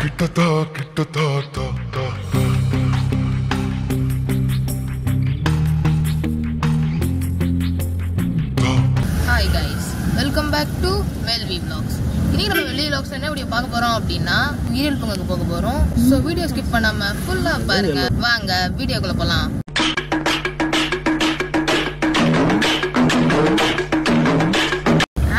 கிட்டதா கிட்டதா தா தா. Hi guys, welcome back to Melvi Vlogs. இன்னைக்கு நம்ம Melvi Vlogs என்ன வீடியோ பார்க்க போறோம் அப்படின்னா உயிரியல் பூங்காக்கு போக போறோம். ஸோ வீடியோ ஸ்கிப் பண்ணாம ஃபுல்லா பாருங்க. வாங்க வீடியோக்குள்ள போலாம்.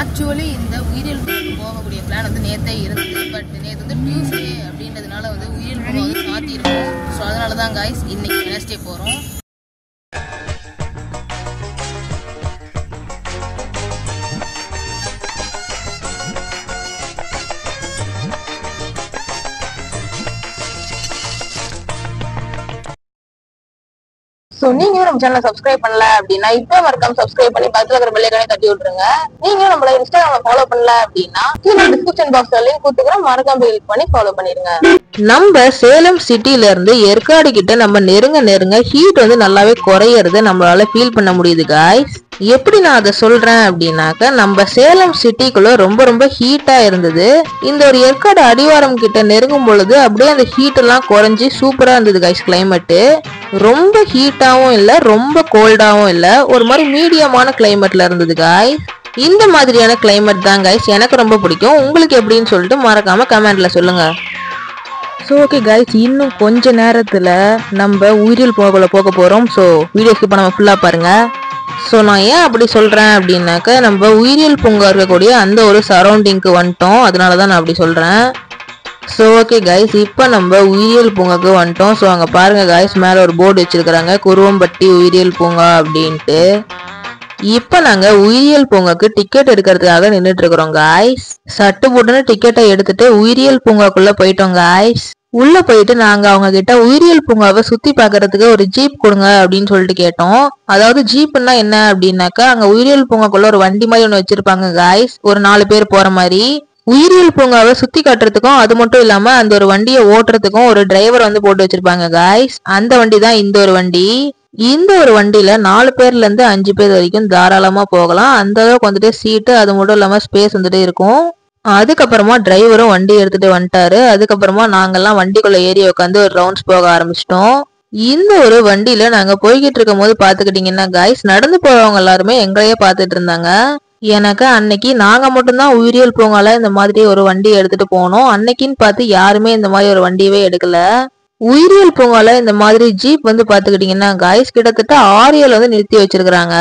ஆக்சுவலி இந்த உயிரியல் பூங்காக்கு போகக்கூடிய பிளான் வந்து நேற்றே இருந்தது. பட் நேற்று வந்து டியூஸ்டே அப்படின்றதுனால வந்து உயிரியல் பூங்கா வந்து மாற்றி இருக்கும். ஸோ அதனால தான் guys இன்னைக்கு வெனஸ்டே போகிறோம். ஸோ நீங்களும் நம்ம சேனலை சப்ஸ்கிரைப் பண்ணல அப்படின்னா இப்போ மறக்காம சப்ஸ்கிரைப் பண்ணி பக்கத்துல இருக்கிற பெல் ஐகானை தட்டி விட்டுருங்க. நீங்களும் நம்மள இன்ஸ்டாகிராம்ல ஃபாலோ பண்ணல அப்படின்னா கீழே டிஸ்கிரிப்ஷன் பாக்ஸ்ல லிங்க் கொடுத்துக்கிறோம், மறக்காம கிளிக் பண்ணி ஃபாலோ பண்ணிருங்க. நம்ம சேலம் சிட்டில இருந்து ஏற்காடு கிட்ட நம்ம நெருங்க ஹீட் வந்து நல்லாவே குறையறது நம்மளால ஃபீல் பண்ண முடியுது காய்ஸ். எப்படி நான் அதை சொல்றேன் அப்படின்னாக்க, நம்ம சேலம் சிட்டிக்குள்ள ரொம்ப ஹீட்டா இருந்தது. இந்த ஒரு ஏற்காடு அடிவாரம் கிட்ட நெருங்கும் பொழுது அப்படியே அந்த ஹீட் எல்லாம் குறைஞ்சி சூப்பரா இருந்தது காய்ஸ். கிளைமேட் ரொம்ப ஹீட்டாவும் இல்ல, ரொம்ப கோல்டாவும் இல்ல, ஒரு மாதிரி மீடியமான கிளைமேட்ல இருந்தது காய்ஸ். இந்த மாதிரியான கிளைமேட் தான் காய்ஸ் எனக்கு ரொம்ப பிடிக்கும். உங்களுக்கு எப்படின்னு சொல்லிட்டு மறக்காம கமெண்ட்ல சொல்லுங்க. ஸோ ஓகே காய்ஸ், இன்னும் கொஞ்ச நேரத்துல நம்ம உயிரியல் பூங்காக்குள்ள போக போறோம். ஸோ வீடியோ ஸ்கிப் பண்ணாம ஃபுல்லா பாருங்க. ஸோ நான் ஏன் அப்படி சொல்றேன் அப்படின்னாக்க, நம்ம உயிரியல் பூங்கா இருக்கக்கூடிய அந்த ஒரு சரௌண்டிங்க்கு வந்துட்டோம், அதனாலதான் நான் அப்படி சொல்றேன். ஸோ ஓகே கைஸ், இப்போ நம்ம உயிரியல் பூங்காக்கு வந்துட்டோம். ஸோ அங்கே பாருங்க கைஸ், மேலே ஒரு போர்டு வச்சிருக்கிறாங்க, குருவம்பட்டி உயிரியல் பூங்கா அப்படின்ட்டு. இப்போ நாங்கள் உயிரியல் பூங்காக்கு டிக்கெட் எடுக்கிறதுக்காக நின்றுட்டு இருக்கிறோம் கைஸ். சட்டு போட்டுன்னு டிக்கெட்டை எடுத்துட்டு உயிரியல் பூங்காக்குள்ள போயிட்டோம் கைஸ். உள்ள போயிட்டு நாங்க அவங்க கிட்ட உயிரியல் பூங்காவை சுத்தி பாக்குறதுக்கு ஒரு ஜீப் கொடுங்க அப்படின்னு சொல்லிட்டு கேட்டோம். அதாவது ஜீப்னா என்ன அப்படின்னாக்கா, அங்க உயிரியல் பூங்காக்குள்ள ஒரு வண்டி மாதிரி ஒண்ணு வச்சிருப்பாங்க கைஸ், ஒரு 4 பேர் போற மாதிரி. உயிரியல் பூங்காவை சுத்தி காட்டுறதுக்கும் அது மட்டும் இல்லாம அந்த ஒரு வண்டியை ஓட்டுறதுக்கும் ஒரு டிரைவர் வந்து போட்டு வச்சிருப்பாங்க கைஸ். அந்த வண்டி தான் இந்த ஒரு வண்டி. இந்த ஒரு வண்டியில 4 பேர்ல இருந்து 5 பேர் வரைக்கும் தாராளமா போகலாம். அந்த அளவுக்கு வந்துட்டு சீட்டு, அது மட்டும் இல்லாம ஸ்பேஸ் வந்துட்டு இருக்கும். அதுக்கப்புறமா டிரைவரும் வண்டி எடுத்துட்டு வந்துட்டாரு. அதுக்கப்புறமா நாங்கெல்லாம் வண்டிக்குள்ள ஏறி உட்காந்து ஒரு ரவுண்ட்ஸ் போக ஆரம்பிச்சிட்டோம். இந்த ஒரு வண்டியில நாங்க போய்கிட்டு இருக்கும் போது பாத்துக்கிட்டீங்கன்னா கைஸ், நடந்து போறவங்க எல்லாருமே எங்களையே பாத்துட்டு இருந்தாங்க. எனக்கு அன்னைக்கு நாங்க மட்டும்தான் உயிரியல் பூங்கால இந்த மாதிரி ஒரு வண்டி எடுத்துட்டு போனோம். அன்னைக்குன்னு பார்த்து யாருமே இந்த மாதிரி ஒரு வண்டியவே எடுக்கல. உயிரியல் பூங்கால இந்த மாதிரி ஜீப் வந்து பாத்துக்கிட்டீங்கன்னா கைஸ், கிட்டத்தட்ட 6 வந்து நிறுத்தி வச்சிருக்காங்க.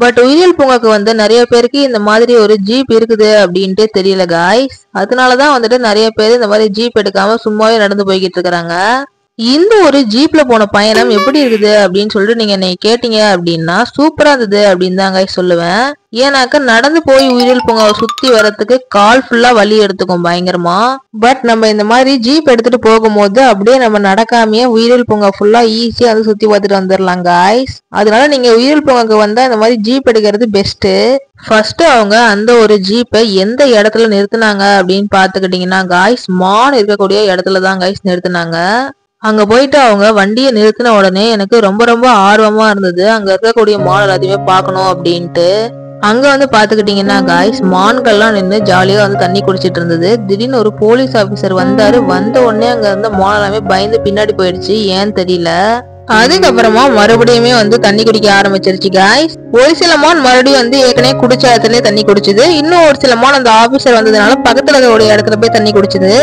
பட் உயிரியல் பூங்காக்கு வந்து நிறைய பேருக்கு இந்த மாதிரி ஒரு ஜீப் இருக்குது அப்படின்ட்டு தெரியல கைஸ். அதனாலதான் வந்துட்டு நிறைய பேர் இந்த மாதிரி ஜீப் எடுக்காம சும்மாவே நடந்து போய்கிட்டு இருக்கிறாங்க. இந்த ஒரு ஜீப்ல போன பயணம் எப்படி இருக்குது அப்படின்னு சொல்லிட்டு நீங்க என்னை கேட்டீங்க அப்படின்னா, சூப்பரா இருந்தது அப்படின்னு தான் கைஸ் சொல்லுவேன். ஏன்னாக்க நடந்து போய் உயிரியல் பூங்காவை சுத்தி வரதுக்கு கால் ஃபுல்லா வலி எடுத்துக்கும் பயங்கரமா. பட் நம்ம இந்த மாதிரி ஜீப் எடுத்துட்டு போகும்போது அப்படியே நம்ம நடக்காமையே உயிரியல் பூங்கா ஃபுல்லா ஈஸியா வந்து சுத்தி பார்த்துட்டு வந்துடலாம் கைஸ். அதனால நீங்க உயிரியல் பூங்காக்கு வந்தா இந்த மாதிரி ஜீப் எடுக்கிறது பெஸ்ட். ஃபர்ஸ்ட் அவங்க அந்த ஒரு ஜீப்பை எந்த இடத்துல நிறுத்தினாங்க அப்படின்னு பாத்துக்கிட்டீங்கன்னா கைஸ், மான் இருக்கக்கூடிய இடத்துலதான் கைஸ் நிறுத்தினாங்க. அங்க போயிட்டு அவங்க வண்டியை நிறுத்தின உடனே எனக்கு ரொம்ப ஆர்வமா இருந்தது அங்க இருக்கக்கூடிய மான் எல்லாத்தையுமே பார்க்கணும் அப்படின்ட்டு. அங்க வந்து பாத்துக்கிட்டீங்கன்னா கைஸ், மான்கள்லாம் நின்று ஜாலியா வந்து தண்ணி குடிச்சிட்டு இருந்தது. திடீர்னு ஒரு போலீஸ் ஆபீசர் வந்தாரு. வந்த உடனே அங்க இருந்த மான் எல்லாமே பயந்து பின்னாடி போயிடுச்சு, ஏன்னு தெரியல. அதுக்கப்புறமா மறுபடியுமே வந்து தண்ணி குடிக்க ஆரம்பிச்சிருச்சு கைஸ். ஒரு சில மான் மறுபடியும் வந்து ஏற்கனவே குடிச்ச இடத்துல தண்ணி குடிச்சுது. இன்னும் ஒரு சில மான் அந்த ஆபீசர் வந்ததுனால பக்கத்துல இருக்கக்கூடிய இடத்துல போய் தண்ணி குடிச்சுது.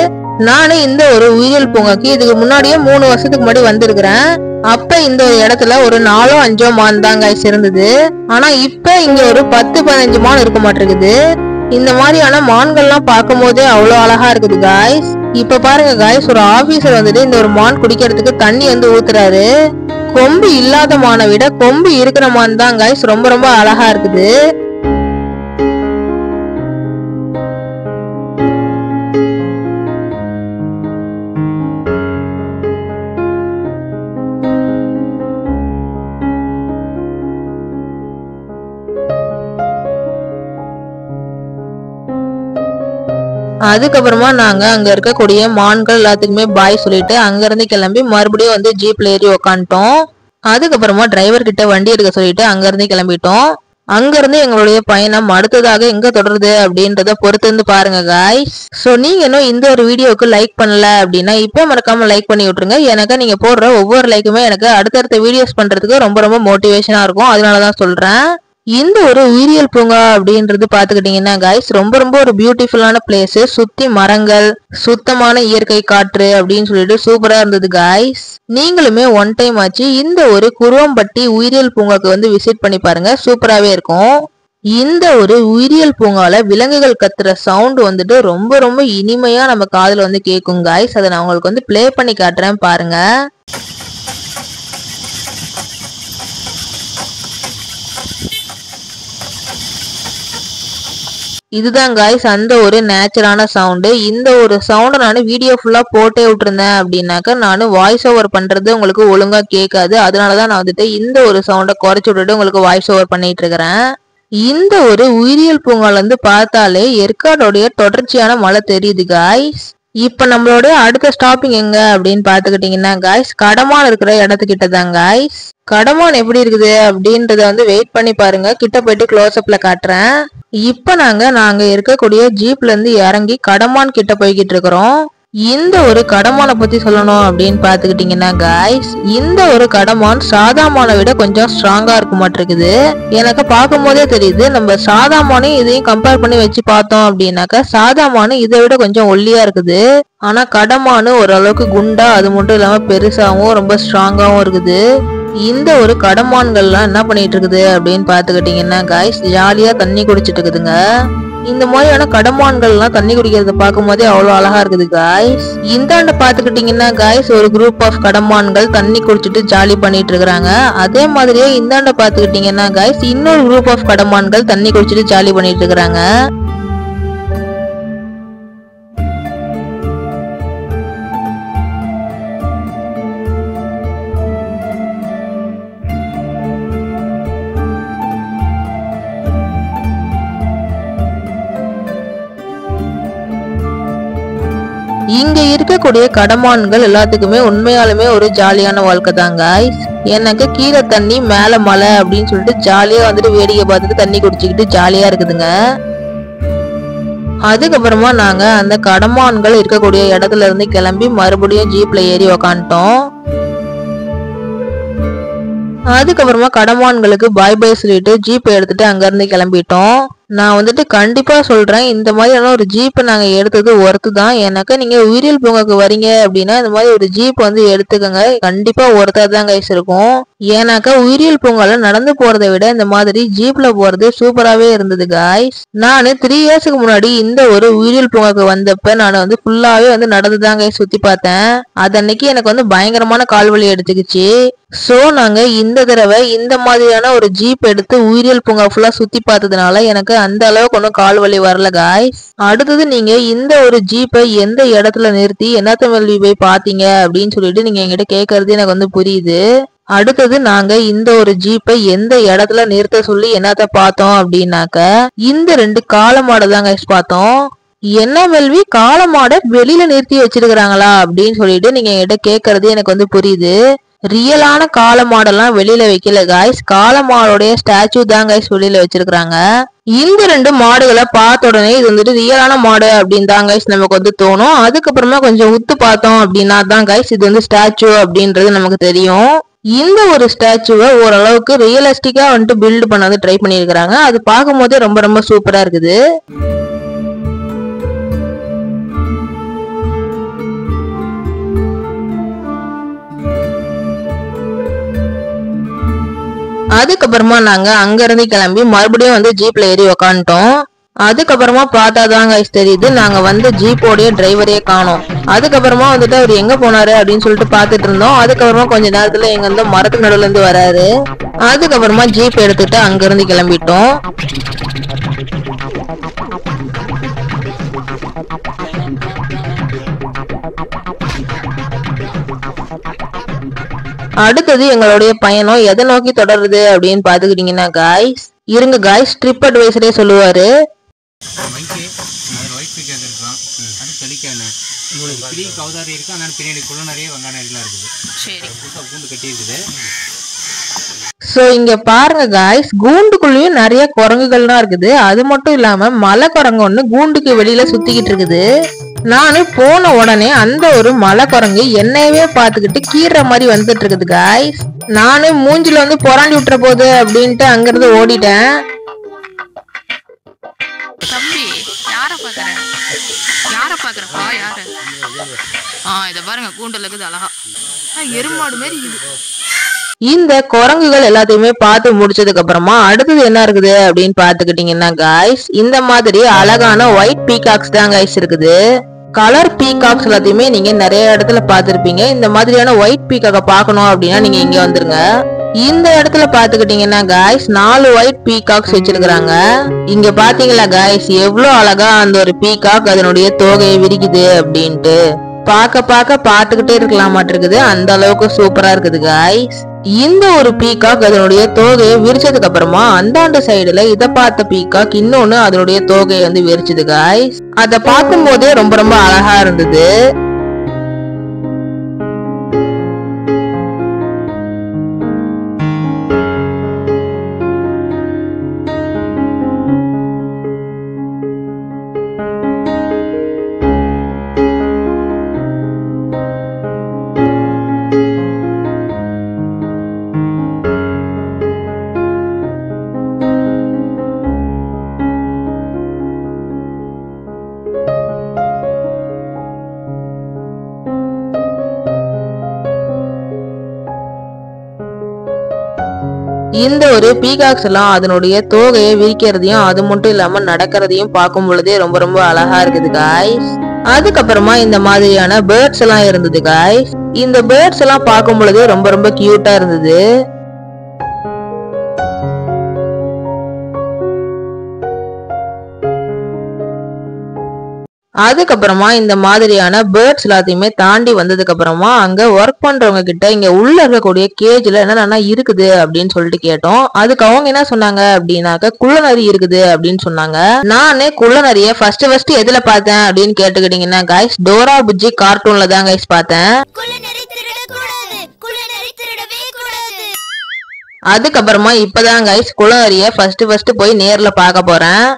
நானு இந்த ஒரு உயிரியல் பூங்காக்கு இதுக்கு முன்னாடியே 3 வருஷத்துக்கு முன்னாடி வந்திருக்கிறேன். அப்ப இந்த ஒரு இடத்துல ஒரு 4-5 மான் தான் கைஸ் இருந்தது. ஆனா இப்ப இங்க ஒரு 10-15 மான் இருக்க மாட்டிருக்குது. இந்த மாதிரியான மான்கள்லாம் பார்க்கும் போதே அவ்வளவு அழகா இருக்குது கைஸ். இப்ப பாருங்க கைஸ், ஒரு ஆபீசர் வந்துட்டு இந்த ஒரு மான் குடிக்கிறதுக்கு தண்ணி வந்து ஊத்துறாரு. கொம்பு இல்லாத மானை விட கொம்பு இருக்கிற மான் தான் கைஸ் ரொம்ப அழகா இருக்குது. அதுக்கப்புறமா நாங்க அங்க இருக்கக்கூடிய மான்கள் எல்லாத்துக்குமே பாய் சொல்லிட்டு அங்க இருந்து கிளம்பி மறுபடியும் வந்து ஜீப்ல ஏறி உக்காந்துட்டோம். அதுக்கப்புறமா டிரைவர் கிட்ட வண்டி எடுக்க சொல்லிட்டு அங்க இருந்து கிளம்பிட்டோம். அங்க இருந்து எங்களுடைய பயணம் அடுத்ததாக எங்க தொடருது அப்படின்றத பொறுத்து வந்து பாருங்க காய்ஸ். சோ நீங்க இன்னும் இந்த ஒரு வீடியோக்கு லைக் பண்ணல அப்படின்னா இப்ப மறக்காம லைக் பண்ணி விட்டுருங்க. எனக்கு நீங்க போடுற ஒவ்வொரு லைக்குமே எனக்கு அடுத்தடுத்த வீடியோஸ் பண்றதுக்கு ரொம்ப ரொம்ப மோட்டிவேஷனா இருக்கும். அதனாலதான் சொல்றேன். இந்த ஒரு உயிரியல் பூங்கா அப்படின்றது பாத்துக்கிட்டீங்கன்னா காய்ஸ் ரொம்ப ரொம்ப ஒரு பியூட்டிஃபுல்லான பிளேஸ். சுத்தி மரங்கள், சுத்தமான இயற்கை காற்று அப்படின்னு சொல்லிட்டு சூப்பரா இருந்தது காய்ஸ். நீங்களுமே ஒன் டைம் ஆச்சு இந்த ஒரு குருவம்பட்டி உயிரியல் பூங்காக்கு வந்து விசிட் பண்ணி பாருங்க. சூப்பராவே இருக்கும். இந்த ஒரு உயிரியல் பூங்கால விலங்குகள் கத்துற சவுண்ட் வந்துட்டு ரொம்ப ரொம்ப இனிமையா நம்ம காதுல வந்து கேட்கும் காய்ஸ். அதை நான் உங்களுக்கு வந்து பிளே பண்ணி காட்டுறேன் பாருங்க. இதுதான் காய்ஸ் அந்த ஒரு நேச்சுரான சவுண்டு. இந்த ஒரு சவுண்டை நான் வீடியோ ஃபுல்லா போட்டே விட்டுருந்தேன் அப்படின்னாக்க நான் வாய்ஸ் ஓவர் பண்றது உங்களுக்கு ஒழுங்கா கேட்காது. அதனாலதான் நான் வந்துட்டு இந்த ஒரு சவுண்டை குறைச்சு விட்டுட்டு உங்களுக்கு வாய்ஸ் ஓவர் பண்ணிட்டு இருக்கிறேன். இந்த ஒரு உயிரியல் பூங்கால இருந்து பார்த்தாலே ஏற்காடோடைய தொடர்ச்சியான மலை தெரியுது காய்ஸ். இப்ப நம்மளோட அடுத்த ஸ்டாப்பிங் எங்க அப்படின்னு பாத்துக்கிட்டீங்கன்னா காய்ஸ் கடமான் இருக்கிற இடத்துக்கிட்ட தான் காய்ஸ். கடமான் எப்படி இருக்குது அப்படின்றத வந்து வெயிட் பண்ணி பாருங்க. கிட்ட போயிட்டு க்ளோஸ் அப்ல காட்டுறேன். இப்ப நாங்க இருக்கக்கூடிய ஜீப்ல இருந்து இறங்கி கடமான் கிட்ட போய்கிட்டு இருக்கிறோம். இந்த ஒரு கடமானை பத்தி சொல்லணும் அப்படின்னு பாத்துக்கிட்டீங்கன்னா காய்ஸ் இந்த ஒரு கடமான் சாதாமான விட கொஞ்சம் ஸ்ட்ராங்கா இருக்க மாட்டிருக்குது. எனக்கு பார்க்கும் போதே தெரியுது. நம்ம சாதாமான இதையும் கம்பேர் பண்ணி வச்சு பார்த்தோம் அப்படின்னாக்கா சாதாமான இதை விட கொஞ்சம் ஒல்லியா இருக்குது. ஆனா கடமானு ஓரளவுக்கு குண்டா, அது மட்டும் இல்லாம பெருசாவும் ரொம்ப ஸ்ட்ராங்காவும் இருக்குது. இந்த ஒரு கடமான்கள்லாம் என்ன பண்ணிட்டு இருக்குது அப்படின்னு பாத்துக்கிட்டீங்கன்னா காய்ஸ் ஜாலியா தண்ணி குடிச்சிட்டு இருக்குதுங்க. இந்த மாதிரியான கடமான்கள்லாம் தண்ணி குடிக்கிறத பார்க்கும் போதே அவ்வளவு அழகா இருக்குது காய்ஸ். இந்தாண்ட பாத்துக்கிட்டீங்கன்னா காய்ஸ் ஒரு குரூப் ஆஃப் கடமான்கள் தண்ணி குடிச்சிட்டு ஜாலி பண்ணிட்டு இருக்கிறாங்க. அதே மாதிரியே இந்தாண்ட பாத்துக்கிட்டீங்கன்னா காய்ஸ் இன்னொரு குரூப் ஆஃப் கடமான்கள் தண்ணி குடிச்சிட்டு ஜாலி பண்ணிட்டு இருக்கிறாங்க. இங்க இருக்கக்கூடிய கடமான்கள் எல்லாத்துக்குமே உண்மையாலுமே ஒரு ஜாலியான வாழ்க்கை தான் காய்ஸ். எனக்கு கீழே தண்ணி மேல மலை அப்படின்னு சொல்லிட்டு ஜாலியா வந்துட்டு வேடிக்கை பார்த்துட்டு தண்ணி குடிச்சுக்கிட்டு ஜாலியா இருக்குதுங்க. அதுக்கப்புறமா நாங்க அந்த கடமான்கள் இருக்கக்கூடிய இடத்துல இருந்து கிளம்பி மறுபடியும் ஜீப்ல ஏறி உக்காந்துட்டோம். அதுக்கப்புறமா கடமான்களுக்கு பாய் பாய் சொல்லிட்டு ஜீப் எடுத்துட்டு அங்க இருந்து கிளம்பிட்டோம். நான் வந்துட்டு கண்டிப்பா சொல்றேன் இந்த மாதிரியான ஒரு ஜீப் நாங்க எடுத்தது ஒர்த்து தான். எனக்கு நீங்க உயிரியல் பூங்காக்கு வரீங்க அப்படின்னா இந்த மாதிரி ஒரு ஜீப் வந்து எடுத்துக்கங்க. கண்டிப்பா ஒர்த்தா தான் கைஸ் இருக்கும். ஏன்னாக்கா உயிரியல் பூங்கால நடந்து போறதை விட இந்த மாதிரி ஜீப்ல போறது சூப்பராவே இருந்தது காய்ஸ். நான் 3 இயர்ஸ்க்கு முன்னாடி இந்த ஒரு உயிரியல் பூங்காக்கு வந்தப்ப நான் வந்து ஃபுல்லாவே வந்து நடந்துதான் கைஸ் சுத்தி பார்த்தேன். அது அன்னைக்கு எனக்கு வந்து பயங்கரமான கால்வலி எடுத்துக்கிச்சு. சோ நாங்க இந்த தடவை இந்த மாதிரியான ஒரு ஜீப் எடுத்து உயிரியல் பூங்கா ஃபுல்லா சுத்தி பார்த்ததுனால எனக்கு அந்த அளவுக்கு ஒன்றும் கால் வலி வரல காய்ஸ். அடுத்தது நீங்க இந்த ஒரு ஜீப்பை எந்த இடத்துல நிறுத்தி என்னத்த மேல்வி போய் பாத்தீங்க அப்படின்னு சொல்லிட்டு நீங்க என்கிட்ட கேட்கறது எனக்கு வந்து புரியுது. அடுத்தது நாங்க இந்த ஒரு ஜீப்பை எந்த இடத்துல நிறுத்த சொல்லி என்னத்த பார்த்தோம் அப்படின்னாக்க இந்த 2 காளமாடை தான் கைஸ் பார்த்தோம். என்ன மேல்வி காளமாடை வெளியில நிறுத்தி வச்சிருக்கிறாங்களா அப்படின்னு சொல்லிட்டு நீங்க என்கிட்ட கேட்கறது எனக்கு வந்து புரியுது. ரியலான காளமாடெல்லாம் வெளியில வைக்கல காய்ஸ். காளமாடோடைய ஸ்டாச்சு தான் கைஸ் வெளியில வச்சிருக்காங்க. இந்த 2 மாடுகளை பார்த்த உடனே இது வந்துட்டு ரியலான மாடு அப்படின்னு தான் கைஸ் நமக்கு வந்து தோணும். அதுக்கப்புறமா கொஞ்சம் உத்து பார்த்தோம் அப்படின்னா தான் கைஸ் இது வந்து ஸ்டாச்சு அப்படின்றது நமக்கு தெரியும். இந்த ஒரு ஸ்டாச்சுவை ஓரளவுக்கு ரியலிஸ்டிக்கா வந்துட்டு பில்ட் பண்ண வந்து ட்ரை பண்ணியிருக்கிறாங்க. அது பார்க்கும் போதே ரொம்ப ரொம்ப சூப்பரா இருக்குது. அதுக்கப்புறமா நாங்க அங்க இருந்து கிளம்பி மறுபடியும் வந்து ஜீப்ல ஏறி உக்காந்துட்டோம். அதுக்கப்புறமா பார்த்தாதான் கைஸ் தெரியுது நாங்க வந்து ஜீப்போடைய டிரைவரே காணோம். அதுக்கப்புறமா வந்துட்டு அவர் எங்க போனாரு அப்படின்னு சொல்லிட்டு பாத்துட்டு இருந்தோம். அதுக்கப்புறமா கொஞ்ச நேரத்துல எங்க வந்து மரத்துக்கு நடுவுல இருந்து வராரு. அதுக்கப்புறமா ஜீப் எடுத்துட்டு அங்க இருந்து கிளம்பிட்டோம். அடுத்தது எங்களுடைய பயணம் எதை நோக்கி தொடருது அப்படின்னு பாத்துக்கிட்டீங்கன்னா காய்ஸ் இருங்க காய்ஸ் ட்ரிப் அட்வைசரே சொல்லுவாரு. சோ இங்க பாருங்க காய்ஸ், கூண்டுக்குள்ளயும் நிறைய குரங்குகள்லாம் இருக்குது. அது மட்டும் இல்லாம மலை குரங்கு ஒண்ணு கூண்டுக்கு வெளியில சுத்திக்கிட்டு இருக்குது. நானு போன உடனே அந்த ஒரு மலை குரங்கு என்னையவே பாத்துக்கிட்டு கீற மாதிரி வந்துட்டு இருக்குது காய்ஸ். நானு மூஞ்சில வந்து புறாண்டி விட்டுற போகுது அப்படின்ட்டு அங்கிருந்து ஓடிட்டேன். தம்பி யார பாக்குறப்பா யாரு? இத பாருங்க, கூண்டுல இருக்குது அழகா எருமாடு மாதிரி இருக்குது. இந்த குரங்குகள் எல்லாத்தையுமே பார்த்து முடிச்சதுக்கு அப்புறமா அடுத்தது என்ன இருக்குது அப்படின்னு பாத்துக்கிட்டீங்கன்னா காய்ஸ், இந்த மாதிரி அழகான ஒயிட் பீகாக்ஸ் தான் காய்ஸ் இருக்குது. கலர் பீகாக்ஸ் எல்லாத்தையுமே நீங்க நிறைய இடத்துல பாத்திருப்பீங்க. இந்த மாதிரியான ஒயிட் பீகாக்க பாக்கணும் அப்படின்னா நீங்க இங்க வந்துருங்க. இந்த இடத்துல பாத்துக்கிட்டீங்கன்னா காய்ஸ் 4 ஒயிட் பீகாக்ஸ் வச்சிருக்காங்க. இங்க பாத்தீங்களா காய்ஸ், எவ்வளவு அழகா அந்த ஒரு பீகாக் அதனுடைய தோகையை விரிக்குது அப்படின்ட்டு பாத்துக்கிட்டே இருக்கலாம் மாட்டிருக்குது. அந்த அளவுக்கு சூப்பரா இருக்குது காய்ஸ். இந்த ஒரு பீகாக் அதனுடைய தோகையை விரிச்சதுக்கு அப்புறமா அந்தாண்ட சைடுல இத பார்த்த பீகாக் இன்னொன்னு அதனுடைய தோகையை வந்து விரிச்சது காய்ஸ். அத பார்க்கும் போதே ரொம்ப ரொம்ப அழகா இருந்தது. இந்த ஒரு பீகாக்ஸ் எல்லாம் அதனுடைய தோகையை விரிக்கிறதையும் அது மட்டும் இல்லாம நடக்கிறதையும் பார்க்கும் பொழுதே ரொம்ப ரொம்ப அழகா இருக்குது காய்ஸ். அதுக்கப்புறமா இந்த மாதிரியான பேர்ட்ஸ் எல்லாம் இருந்தது காய்ஸ். இந்த பேர்ட்ஸ் எல்லாம் பார்க்கும் பொழுதே ரொம்ப ரொம்ப கியூட்டா இருந்தது. அதுக்கப்புறமா இந்த மாதிரியான பேர்ட்ஸ் எல்லாத்தையுமே தாண்டி வந்ததுக்கு அப்புறமா அங்க ஒர்க் பண்றவங்க கிட்ட இங்க உள்ள இருக்கக்கூடிய கேஜ்ல என்னென்ன இருக்குது அப்படின்னு சொல்லிட்டு கேட்டோம். அதுக்கு அவங்க என்ன சொன்னாங்க அப்படின்னாக்க குள்ளநரி இருக்குது அப்படின்னு சொன்னாங்க. நானே குள்ளநரிய ஃபர்ஸ்ட் எதுல பார்த்தேன் அப்படின்னு கேட்டுக்கிட்டீங்கன்னா காய்ஸ், டோரா புஜ்ஜி கார்ட்டூன்ல தான் காய்ஸ் பார்த்தேன். அதுக்கப்புறமா இப்பதான் காய்ஸ் குள்ளநரிய ஃபர்ஸ்ட் போய் நேர்ல பார்க்க போறேன்.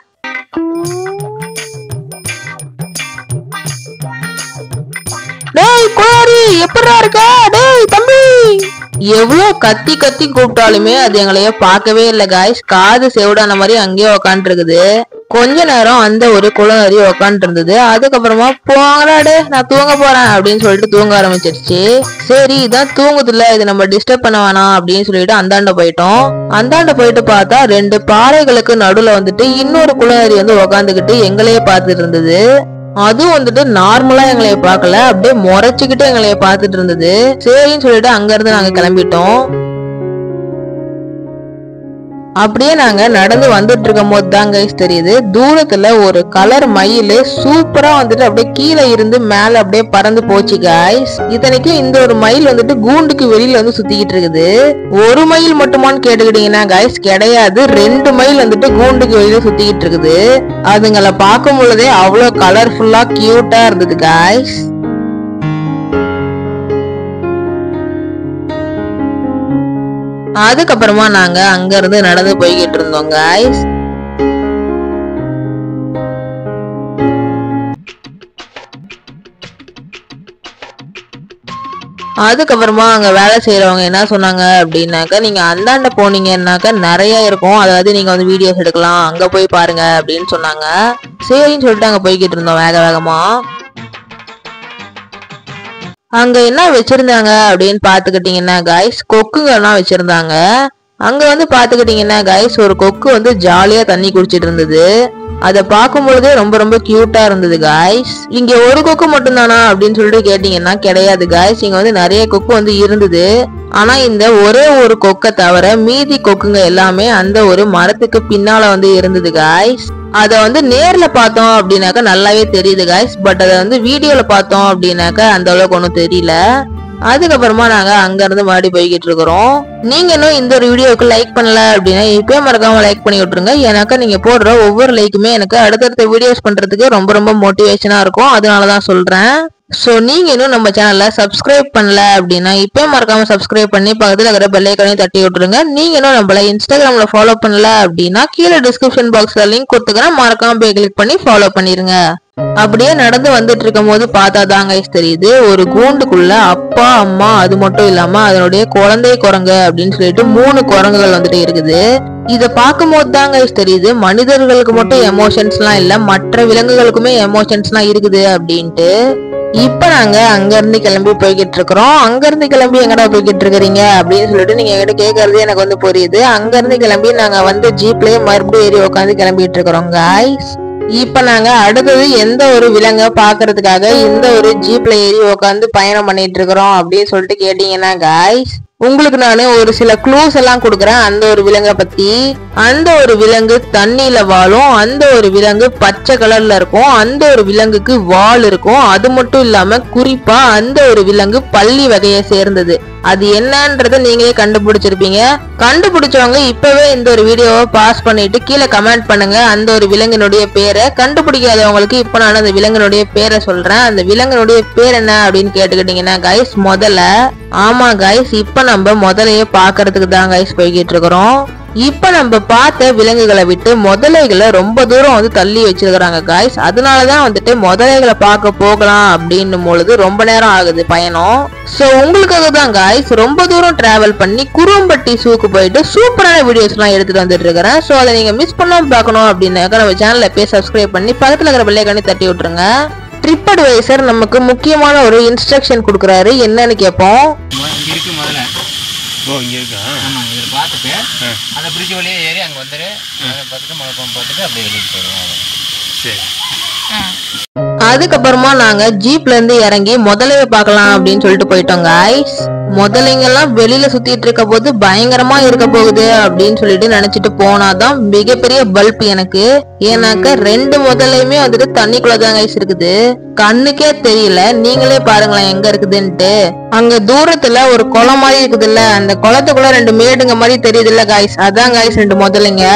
டேய் குளநரி எப்படிடா இருக்க? டேய் தம்பி, எவ்வளவு கத்தி கூப்பிட்டாலுமே அது எங்களைய பார்க்கவே இல்ல காய்ஸ். காது செவிடான மாதிரி அங்கேயே உக்காண்டு இருக்குது. கொஞ்ச நேரம் அந்த ஒரு குளநரி உக்காண்டு இருந்தது. அதுக்கப்புறமா போங்கடா நான் தூங்க போறேன் அப்படின்னு சொல்லிட்டு தூங்க ஆரம்பிச்சிருச்சு. சரி இதான் தூங்குதுல, இது நம்ம டிஸ்டர்ப் பண்ண வேணாம் அப்படின்னு சொல்லிட்டு அந்தாண்ட போயிட்டோம். அந்தாண்ட போயிட்டு பார்த்தா 2 பாறைகளுக்கு நடுவுல வந்துட்டு இன்னொரு குளநரி வந்து உக்காந்துக்கிட்டு எங்களையே பார்த்துட்டு இருந்தது. அதுவும் வந்துட்டு நார்மலா எங்களைய பாக்கல, அப்படியே முறைச்சுக்கிட்டு எங்களைய பாத்துட்டு இருந்தது. சரின்னு சொல்லிட்டு அங்க இருந்து நாங்க கிளம்பிட்டோம். அப்படியே நாங்க நடந்து வந்துட்டு இருக்கும் போது தான் கைஸ் தெரியுது, தூரத்துல ஒரு கலர் மயில் சூப்பரா வந்துட்டு அப்படியே கீழே இருந்து மேல அப்படியே பறந்து போச்சு கைஸ். இத்தனைக்கும் இந்த ஒரு மயில் வந்துட்டு கூண்டுக்கு வெளியில வந்து சுத்திக்கிட்டு இருக்குது. ஒரு மயில் மட்டுமான்னு கேட்டுக்கிட்டீங்கன்னா கைஸ் கிடையாது, 2 மயில் வந்துட்டு கூண்டுக்கு வெளியில சுத்திக்கிட்டு இருக்குது. அதுங்களை பார்க்கும் பொழுதே அவ்வளவு கலர்ஃபுல்லா கியூட்டா இருந்தது கைஸ். அதுக்கப்புறமா நாங்க அங்க இருந்து நடந்து போய்கிட்டு இருந்தோம் காய்ஸ். அதுக்கப்புறமா அங்க வேலை செய்யறவங்க என்ன சொன்னாங்க அப்படின்னாக்க, நீங்க அந்தாண்ட போனீங்கன்னாக்க நிறைய இருக்கும், அதாவது நீங்க வந்து வீடியோஸ் எடுக்கலாம், அங்க போய் பாருங்க அப்படின்னு சொன்னாங்க. சரின்னு சொல்லிட்டு அங்க போய்கிட்டு இருந்தோம் வேகமா. அங்க என்ன வச்சிருந்தாங்க அப்படின்னு பாத்துக்கிட்டீங்கன்னா கைஸ், கொக்குங்கெல்லாம் வச்சிருந்தாங்க. அங்க வந்து பாத்துக்கிட்டீங்கன்னா கைஸ், ஒரு கொக்கு வந்து ஜாலியா தண்ணி குடிச்சிட்டு இருந்தது. அதை பார்க்கும் பொழுதே ரொம்ப ரொம்ப கியூட்டா இருந்தது கைஸ். இங்க ஒரு கொக்கு மட்டும் தானா அப்படின்னு சொல்லிட்டு கேட்டீங்கன்னா கிடையாது கைஸ், இங்க வந்து நிறைய கொக்கு வந்து இருந்தது. ஆனா இந்த ஒரே ஒரு கொக்கை தவிர மீதி கொக்குங்க எல்லாமே அந்த ஒரு மரத்துக்கு பின்னால வந்து இருந்தது கைஸ். அத வந்து நேர்ல பார்த்தோம் அப்படின்னாக்கா நல்லாவே தெரியுது கைஸ், பட் அதை வந்து வீடியோல பார்த்தோம் அப்படின்னாக்கா அந்த அளவுக்கு ஒன்றும் தெரியல. அதுக்கப்புறமா நாங்க அங்க இருந்து மறுபடியும் போய்கிட்டு இருக்கிறோம். நீங்க இன்னும் இந்த ஒரு வீடியோக்கு லைக் பண்ணல அப்படின்னா இப்பயே மறக்காம லைக் பண்ணி விட்டுருங்க. எனக்கு நீங்க போடுற ஒவ்வொரு லைக்குமே எனக்கு அடுத்தடுத்த வீடியோஸ் பண்றதுக்கு ரொம்ப ரொம்ப மோட்டிவேஷனா இருக்கும், அதனாலதான் சொல்றேன். சோ நீங்க இன்னும் நம்ம சேனலை சப்ஸ்கிரைப் பண்ணல அப்படின்னா இப்பவே மறக்காம சப்ஸ்கிரைப் பண்ணி பக்கத்துல இருக்கிற பெல் ஐகானையும் தட்டி விட்டுருங்க. நீங்க இன்னும் நம்மள இன்ஸ்டாகிராம்ல ஃபாலோ பண்ணல அப்படின்னா கீழே டிஸ்கிரிப்ஷன் பாக்ஸ்ல லிங்க் கொடுத்துக்கிறேன், மறக்காம போய் கிளிக் பண்ணி ஃபாலோ பண்ணிருங்க. அப்படியே நடந்து வந்துட்டு இருக்கும் போது பார்த்தாதாங்க தெரியுது, ஒரு கூண்டுக்குள்ள அப்பா அம்மா அது மட்டும் இல்லாம அதனுடைய குழந்தை குரங்கு அப்படின்னு சொல்லிட்டு 3 குரங்குகள் வந்துட்டு இருக்குது. இத பார்க்கும் போது தாங்க தெரியுது மனிதர்களுக்கு மட்டும் எமோஷன்ஸ் எல்லாம் இல்ல, மற்ற விலங்குகளுக்குமே எமோஷன்ஸ் எல்லாம் இருக்குது அப்படின்ட்டு. இப்ப நாங்க அங்க இருந்து கிளம்பி போய்கிட்டு இருக்கிறோம். அங்க இருந்து கிளம்பி எங்கடா போய்கிட்டு இருக்கிறீங்க அப்படின்னு சொல்லிட்டு நீங்க என்கிட்ட கேக்குறது எனக்கு வந்து புரியுது. அங்க இருந்து கிளம்பி நாங்க வந்து ஜீப்லயே மறுபடியும் ஏறி உட்காந்து கிளம்பிட்டு இருக்கிறோம் காய்ஸ். இப்ப நாங்க அடுத்தது எந்த ஒரு விலங்க பாக்குறதுக்காக இந்த ஒரு ஜீப்ல ஏறி உட்காந்து பயணம் பண்ணிட்டு இருக்கிறோம் அப்படின்னு சொல்லிட்டு கேட்டீங்கன்னா காய்ஸ், உங்களுக்கு நானு ஒரு சில க்ளூஸ் எல்லாம் கொடுக்குறேன் அந்த ஒரு விலங்கை பத்தி. அந்த ஒரு விலங்கு தண்ணியில வாழும், அந்த ஒரு விலங்கு பச்சை கலர்ல இருக்கும், அந்த ஒரு விலங்குக்கு வால் இருக்கும், அது மட்டும் இல்லாம குறிப்பா அந்த ஒரு விலங்கு பல்லி வகையை சேர்ந்தது. அது என்னன்றத நீங்களே கண்டுபிடிச்சிருப்பீங்க. கண்டுபிடிச்சவங்க இப்பவே இந்த ஒரு வீடியோவை பாஸ் பண்ணிட்டு கீழே கமெண்ட் பண்ணுங்க அந்த ஒரு விலங்கினுடைய பேரை. கண்டுபிடிக்காதவங்களுக்கு இப்ப நான் அந்த விலங்கினுடைய பேரை சொல்றேன். அந்த விலங்கினுடைய பேர் என்ன அப்படின்னு கேட்டுக்கிட்டீங்கன்னா கைஸ், முதல்ல ஆமா கைஸ், இப்ப நம்ம முதலையே பாக்குறதுக்கு தான் கைஸ் போய்கிட்டு இருக்கிறோம். இப்ப நம்ம பார்த்த விலங்குகளை விட்டு முதலைகளை ரொம்ப தூரம் வந்து தள்ளி வச்சிருக்கிறாங்க காய்ஸ். அதனாலதான் வந்துட்டு முதலைகளை பார்க்க போகலாம் அப்படின்னும் பொழுது ரொம்ப நேரம் ஆகுது பயணம். சோ உங்களுக்காக தான் காய்ஸ் ரொம்ப தூரம் டிராவல் பண்ணி குரும்பட்டி சூக்கு போயிட்டு சூப்பரான வீடியோஸ் எல்லாம் எடுத்துட்டு வந்துட்டு இருக்கிறேன். சோ அதை நீங்க மிஸ் பண்ணாம பார்க்கணும் அப்படின்னாக்க நம்ம சேனலை போய் சப்ஸ்கிரைப் பண்ணி பக்கத்துல இருக்கிற பெல் ஐகானை தட்டி விட்டுருங்க. ட்ரிப் அட்வைசர் நமக்கு முக்கியமான ஒரு இன்ஸ்ட்ரக்ஷன் கொடுக்குறாரு, என்னன்னு கேட்போம். இங்க இருக்கா? ஆமா, இதில் பார்த்துட்டு அந்த பிரிட்ஜ் வழியே ஏறி அங்கே வந்துட்டு பார்த்துட்டு மழப்பம் பார்த்துட்டு அப்படியே வெளியே போயிடுவோம். சரி. அதுக்கப்புறமா நாங்க ஜீப்ல இருந்து இறங்கி முதலைய பார்க்கலாம் அப்படின்னு சொல்லிட்டு போயிட்டோம் காய்ஸ். முதலைங்கெல்லாம் வெளியில சுத்திட்டு இருக்க போது பயங்கரமா இருக்க போகுது அப்படின்னு சொல்லிட்டு நினைச்சிட்டு போனாதான் மிகப்பெரிய பல்ப் எனக்கு. ஏன்னாக்க 2 முதலையுமே வந்துட்டு தண்ணிக்குள்ளதான் கைஸ் இருக்குது, கண்ணுக்கே தெரியல. நீங்களே பாருங்களேன் எங்க இருக்குதுன்ட்டு. அங்க தூரத்துல ஒரு குளம் மாதிரி இருக்குது இல்ல, அந்த குளத்துக்குள்ள 2 மேடுங்க மாதிரி தெரியுது இல்ல காய்ஸ், அதான் காய்ஸ் 2 முதலைங்க.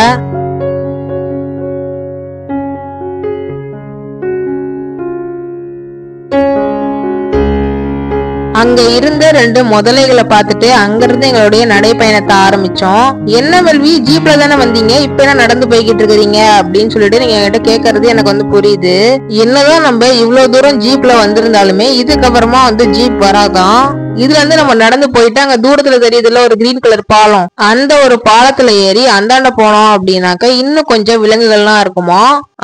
அங்க இருந்த 2 முதலைகளை பார்த்துட்டு அங்க இருந்து எங்களுடைய நடைப்பயணத்தை ஆரம்பிச்சோம். என்ன வெல்வி, ஜீப்ல தானே வந்தீங்க, இப்ப என்ன நடந்து போய்கிட்டு இருக்கிறீங்க அப்படின்னு சொல்லிட்டு நீங்க என்கிட்ட கேக்குறது எனக்கு வந்து புரியுது. என்னதான் நம்ம இவ்வளவு தூரம் ஜீப்ல வந்திருந்தாலுமே இதுக்கப்புறமா வந்து ஜீப் வராதான். இதுல இருந்து நம்ம நடந்து போயிட்டு அங்க தூரத்துல தெரியுதுல ஒரு கிரீன் கலர் பாலம், அந்த ஒரு பாலத்துல ஏறி அந்தாண்ட போனோம் அப்படின்னாக்க இன்னும் கொஞ்சம் விலங்குகள்லாம் இருக்குமா.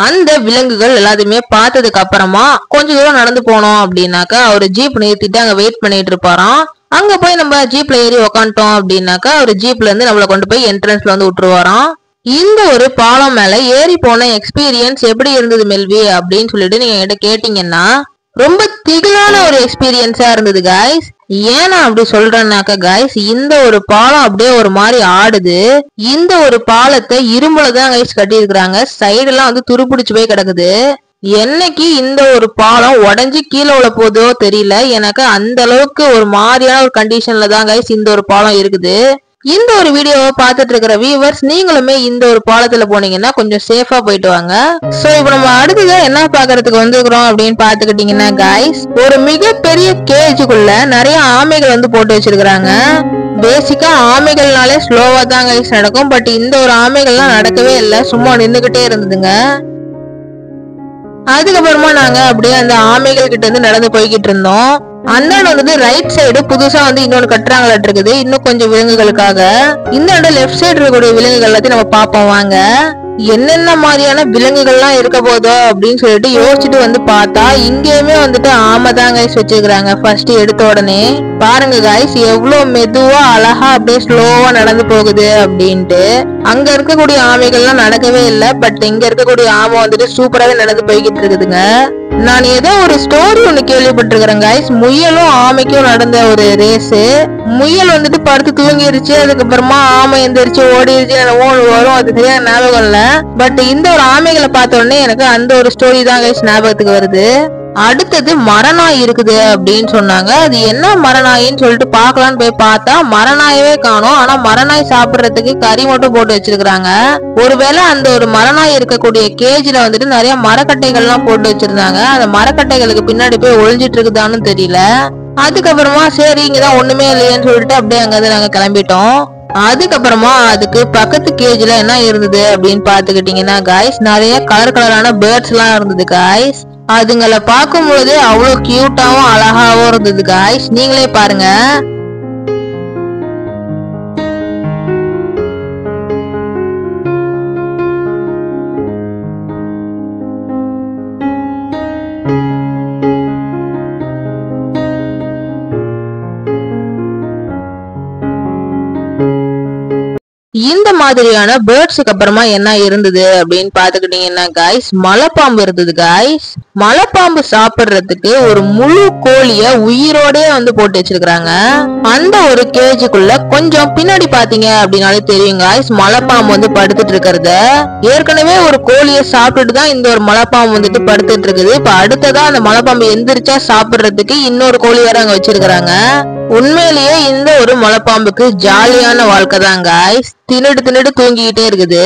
அந்த விலங்குகள் எல்லாத்தையுமே பார்த்ததுக்கு அப்புறமா கொஞ்சம் தூரம் நடந்து போனோம் அப்படின்னாக்கா ஒரு ஜீப் நிறுத்திட்டு அங்க வெயிட் பண்ணிட்டு இருப்பாராம். அங்க போய் நம்ம ஜீப்ல ஏறி உக்காண்டோம் அப்படின்னாக்கா ஒரு ஜீப்ல இருந்து நம்மள கொண்டு போய் என்ட்ரன்ஸ்ல வந்து விட்டுருவாராம். இந்த ஒரு பாலம் மேல ஏறி போன எக்ஸ்பீரியன்ஸ் எப்படி இருந்தது மெல்வி அப்படின்னு சொல்லிட்டு நீங்க என்கிட்ட கேட்டீங்கன்னா ரொம்ப திகிலான ஒரு எக்ஸ்பீரியன்ஸா இருந்தது காய்ஸ். ஏன் நான் அப்படி சொல்றேன்னாக்க காய்ஸ், இந்த ஒரு பாலம் அப்படியே ஒரு மாதிரி ஆடுது. இந்த ஒரு பாலத்தை இரும்புலதான் கைஸ் கட்டி இருக்கிறாங்க, சைடு எல்லாம் வந்து துருப்பிடிச்சு போய் கிடக்குது. என்னைக்கு இந்த ஒரு பாலம் உடஞ்சி கீழே உள்ள போதோ தெரியல, எனக்கு அந்த அளவுக்கு ஒரு மாதிரியான ஒரு கண்டிஷன்ல தான் கைஸ் இந்த ஒரு பாலம் இருக்குது. இந்த ஒரு வீடியோவை பார்த்துட்டு இருக்கிற வியூவர்ஸ் நீங்களுமே இந்த ஒரு பாலத்துல போனீங்கன்னா கொஞ்சம் சேஃபா போயிட்டு வாங்க. சோ இப்ப நம்ம அடுத்ததான் என்ன பாக்குறதுக்கு வந்துக்கிறோம் அப்படின்னு பாத்துக்கிட்டீங்கன்னா கைஸ், ஒரு மிகப்பெரிய கேஜுக்குள்ள நிறைய ஆமைகள் வந்து போட்டு வச்சிருக்காங்க. பேசிக்கா ஆமைகள்னாலே ஸ்லோவா தான் கைஸ் நடக்கும், பட் இந்த ஒரு ஆமைகள்லாம் நடக்கவே இல்லை, சும்மா நின்றுகிட்டே இருந்ததுங்க. அதுக்கப்புறமா நாங்க அப்படியே அந்த ஆமைகள் கிட்ட இருந்து நடந்து போய்கிட்டு இருந்தோம். அந்தாண்ட வந்து ரைட் சைடு புதுசா வந்து இன்னொன்னு கட்டுறாங்களாட்டு இருக்குது, இன்னும் கொஞ்சம் விலங்குகளுக்காக. இந்த லெஃப்ட் சைடு இருக்கக்கூடிய விலங்குகள் எல்லாத்தையும் நம்ம பாப்போம் வாங்க. என்னென்ன மாதிரியான விலங்குகள்லாம் இருக்க போதோ அப்படின்னு சொல்லிட்டு யோசிச்சுட்டு வந்து பார்த்தா இங்கேயுமே வந்துட்டு ஆமை தான் கைஸ் வச்சிருக்காங்க. ஃபர்ஸ்ட் எடுத்த உடனே பாருங்க கைஸ் எவ்வளவு மெதுவா அழகா அப்படியே ஸ்லோவா நடந்து போகுது அப்படின்ட்டு. அங்க இருக்கக்கூடிய ஆமைகள்லாம் நடக்கவே இல்லை, பட் இங்க இருக்கக்கூடிய ஆமை வந்துட்டு சூப்பராகவே நடந்து போய்கிட்டு இருக்குதுங்க. நான் ஏதோ ஒரு ஸ்டோரி ஒண்ணு கேள்விப்பட்டிருக்கிறேன் கைஸ், முயலும் ஆமைக்கும் நடந்த ஒரு ரேஸ். முயல் வந்துட்டு படுத்து தூங்கிருச்சு, அதுக்கப்புறமா ஆமை எந்திரிச்சு ஓடிருச்சு வரும், அது சரியா ஞாபகம் இல்ல. பட் இந்த ஒரு ஆமைகளை பார்த்த உடனே எனக்கு அந்த ஒரு ஸ்டோரி தான் கைஸ் ஞாபகத்துக்கு வருது. அடுத்தது மரநாய் இருக்குது அப்படின்னு சொன்னாங்க. அது என்ன மரநாயின்னு சொல்லிட்டு பாக்கலான்னு போய் பார்த்தா மரநாயவே காணோம். ஆனா மரநாய் சாப்பிடுறதுக்கு கறி மட்டும் போட்டு வச்சிருக்காங்க. ஒருவேளை அந்த ஒரு மரநாய் இருக்கக்கூடிய கேஜ்ல வந்துட்டு நிறைய மரக்கட்டைகள் எல்லாம் போட்டு வச்சிருந்தாங்க. அந்த மரக்கட்டைகளுக்கு பின்னாடி போய் ஒளிஞ்சிட்டு இருக்குதான்னு தெரியல. அதுக்கப்புறமா சரி இங்கதான் ஒண்ணுமே இல்லையேன்னு சொல்லிட்டு அப்படியே அங்கிருந்து நாங்க கிளம்பிட்டோம். அதுக்கப்புறமா அதுக்கு பக்கத்து கேஜ்ல என்ன இருந்தது அப்படின்னு பாத்துக்கிட்டீங்கன்னா காய்ஸ், நிறைய கலர் கலரான பேர்ட்ஸ் எல்லாம் இருந்தது காய்ஸ். அதுங்களை பார்க்கும் பொழுது அவ்வளவு கியூட்டாவும் அழகாவும் இருந்தது காய்ஸ். நீங்களே பாருங்க. இந்த மாதிரியான பேர்ட்ஸுக்கு அப்புறமா என்ன இருந்தது அப்படின்னு பாத்துக்கிட்டீங்கன்னா காய்ஸ், மலைப்பாம்பு இருந்தது காய்ஸ். மலைப்பாம்பு சாப்பிடுறதுக்கு ஒரு முழு கோழிய உயிரோட வந்து போட்டு வச்சிருக்காங்க. அந்த ஒரு கேஜுக்குள்ள கொஞ்சம் பின்னாடி பாத்தீங்க அப்படின்னாலே தெரியும் காய்ஸ், மலைப்பாம்பு வந்து படுத்துட்டு இருக்கிறத. ஏற்கனவே ஒரு கோழிய சாப்பிட்டுட்டு தான் இந்த ஒரு மலைப்பாம்பு வந்துட்டு படுத்துட்டு இருக்குது. இப்ப அடுத்ததா அந்த மலைப்பாம்பு எந்திரிச்சா சாப்பிடுறதுக்கு இன்னொரு கோழி வேற அங்க வச்சிருக்காங்க. உண்மையிலேயே இந்த ஒரு மலைப்பாம்புக்கு ஜாலியான வாழ்க்கை தான் காய்ஸ். தின்னுட்டு தூங்கிக்கிட்டே இருக்குது.